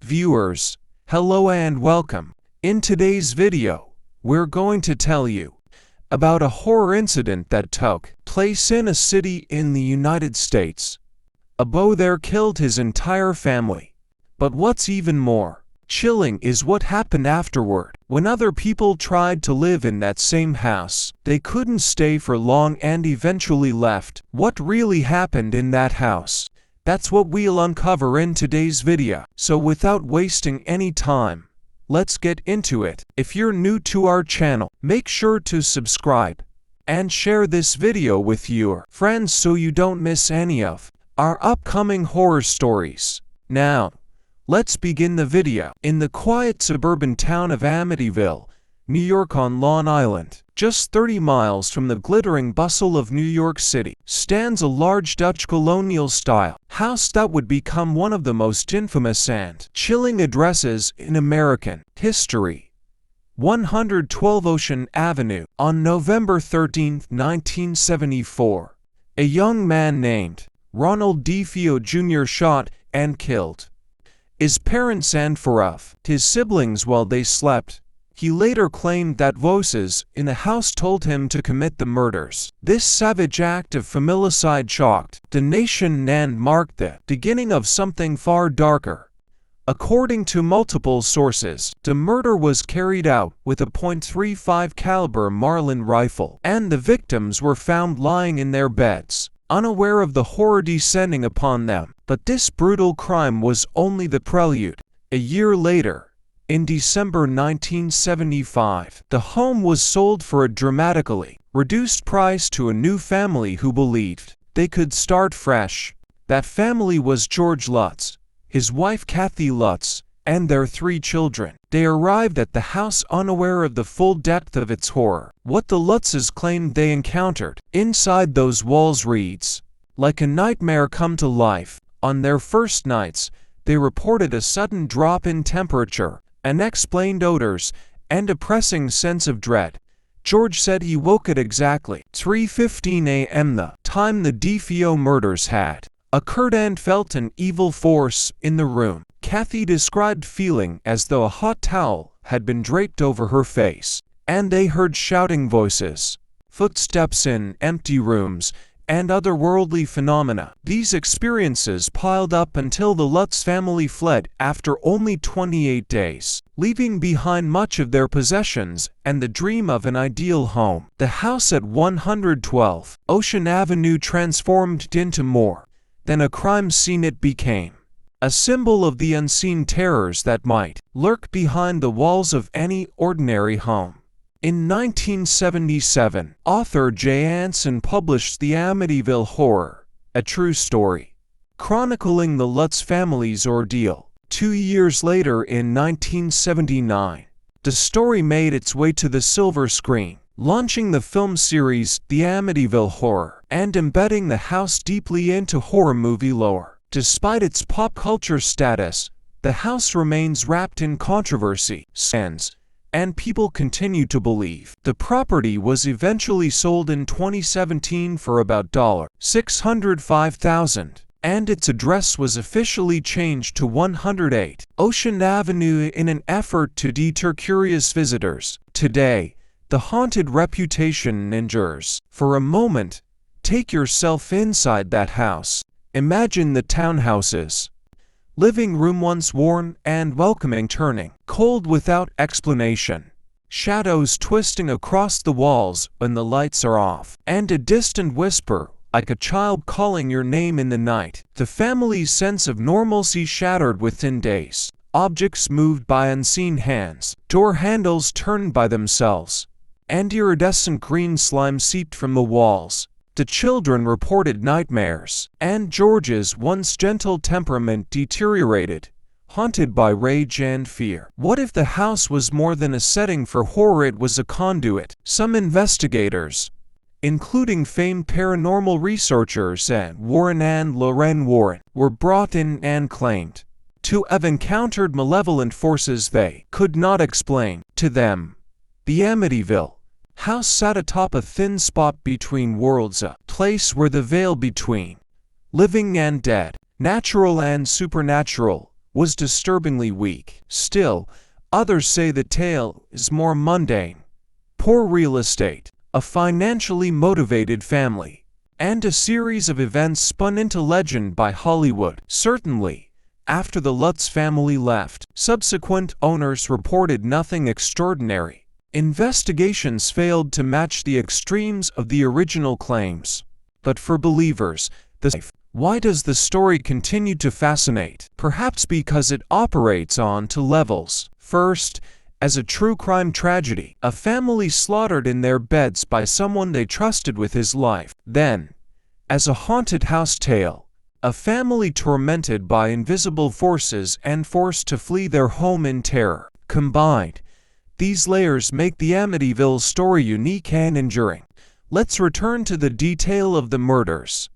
Viewers, hello and welcome. In today's video, we're going to tell you about a horror incident that took place in a city in the United States. A boy there killed his entire family. But what's even more chilling is what happened afterward. When other people tried to live in that same house, they couldn't stay for long and eventually left. What really happened in that house? That's what we'll uncover in today's video. So without wasting any time, let's get into it. If you're new to our channel, make sure to subscribe and share this video with your friends so you don't miss any of our upcoming horror stories. Now, let's begin the video. In the quiet suburban town of Amityville, New York on Long Island, just 30 miles from the glittering bustle of New York City, stands a large Dutch colonial-style house that would become one of the most infamous and chilling addresses in American history. 112 Ocean Avenue. On November 13, 1974, a young man named Ronald DeFeo Jr. shot and killed his parents and four of his siblings while they slept. He later claimed that voices in the house told him to commit the murders. This savage act of familicide shocked the nation and marked the beginning of something far darker. According to multiple sources, the murder was carried out with a .35 caliber Marlin rifle, and the victims were found lying in their beds, unaware of the horror descending upon them. But this brutal crime was only the prelude. A year later, in December 1975, the home was sold for a dramatically reduced price to a new family who believed they could start fresh. That family was George Lutz, his wife Kathy Lutz, and their 3 children. They arrived at the house unaware of the full depth of its horror. What the Lutzes claimed they encountered inside those walls reads like a nightmare come to life. On their first nights, they reported a sudden drop in temperature, unexplained odors, and a pressing sense of dread. George said he woke at exactly 3:15 a.m., the time the DeFeo murders had occurred, and felt an evil force in the room. Kathy described feeling as though a hot towel had been draped over her face, and they heard shouting voices, footsteps in empty rooms, and otherworldly phenomena. These experiences piled up until the Lutz family fled after only 28 days, leaving behind much of their possessions and the dream of an ideal home. The house at 112 Ocean Avenue transformed into more than a crime scene. It became a symbol of the unseen terrors that might lurk behind the walls of any ordinary home. In 1977, author Jay Anson published The Amityville Horror, a true story, chronicling the Lutz family's ordeal. 2 years later, in 1979, the story made its way to the silver screen, launching the film series The Amityville Horror and embedding the house deeply into horror movie lore. Despite its pop culture status, the house remains wrapped in controversy, and people continue to believe. The property was eventually sold in 2017 for about $605,000, and its address was officially changed to 108 Ocean Avenue in an effort to deter curious visitors. Today, the haunted reputation endures. For a moment, take yourself inside that house. Imagine the townhouses. Living room once warm and welcoming turning cold without explanation. Shadows twisting across the walls when the lights are off. And a distant whisper, like a child calling your name in the night. The family's sense of normalcy shattered within days. Objects moved by unseen hands. Door handles turned by themselves. And iridescent green slime seeped from the walls. The children reported nightmares, and George's once gentle temperament deteriorated, haunted by rage and fear. What if the house was more than a setting for horror? It was a conduit. Some investigators, including famed paranormal researchers Warren and Lorraine Warren, were brought in and claimed to have encountered malevolent forces they could not explain. To them, the Amityville house sat atop a thin spot between worlds, a place where the veil between living and dead, natural and supernatural, was disturbingly weak. Still, others say the tale is more mundane. Poor real estate, a financially motivated family, and a series of events spun into legend by Hollywood. Certainly, after the Lutz family left, subsequent owners reported nothing extraordinary. Investigations failed to match the extremes of the original claims. But for believers, why does the story continue to fascinate? Perhaps because it operates on two levels. First, as a true crime tragedy, a family slaughtered in their beds by someone they trusted with his life. Then, as a haunted house tale, a family tormented by invisible forces and forced to flee their home in terror. Combined, these layers make the Amityville story unique and enduring. Let's return to the detail of the murders.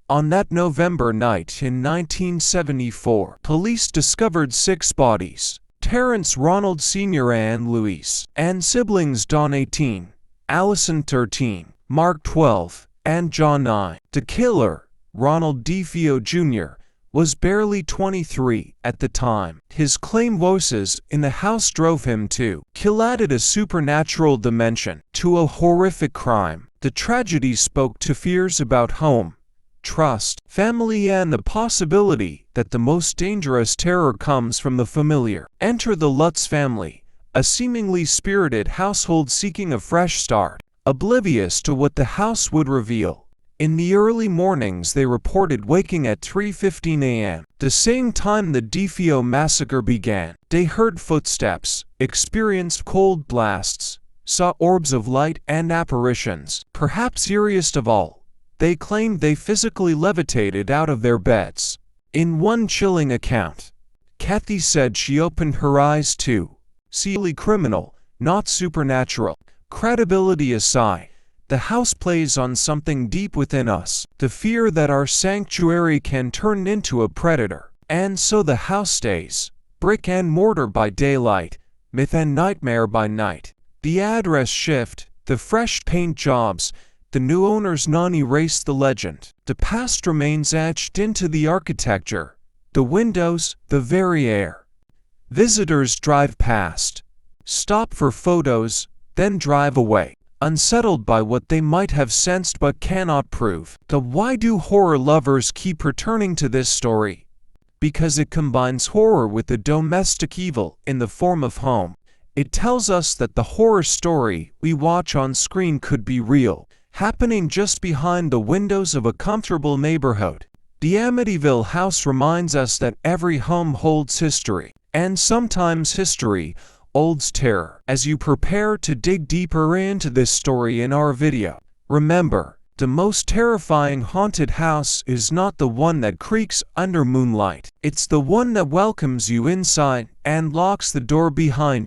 On that November night in 1974, police discovered 6 bodies. Terrence Ronald Sr. and Louise, and siblings Don 18, Allison 13, Mark 12, and John 9. The killer, Ronald DeFeo Jr., was barely 23 at the time. His claimed voices in the house drove him to kill, added a supernatural dimension to a horrific crime. The tragedy spoke to fears about home, trust, family, and the possibility that the most dangerous terror comes from the familiar. Enter the Lutz family, a seemingly spirited household seeking a fresh start, oblivious to what the house would reveal. In the early mornings, they reported waking at 3:15 a.m., the same time the DeFeo massacre began. They heard footsteps, experienced cold blasts, saw orbs of light and apparitions. Perhaps eeriest of all, they claimed they physically levitated out of their beds. In one chilling account, Kathy said she opened her eyes to see a criminal, not supernatural. Credibility aside, the house plays on something deep within us, the fear that our sanctuary can turn into a predator. And so the house stays, brick and mortar by daylight, myth and nightmare by night. The address shift, the fresh paint jobs, the new owners non-erase the legend. The past remains etched into the architecture, the windows, the very air. Visitors drive past, stop for photos, then drive away, unsettled by what they might have sensed but cannot prove. Why do horror lovers keep returning to this story? Because it combines horror with the domestic evil in the form of home. It tells us that the horror story we watch on screen could be real, happening just behind the windows of a comfortable neighborhood. The Amityville house reminds us that every home holds history, and sometimes history holds terror. As you prepare to dig deeper into this story in our video, remember, the most terrifying haunted house is not the one that creaks under moonlight. It's the one that welcomes you inside and locks the door behind.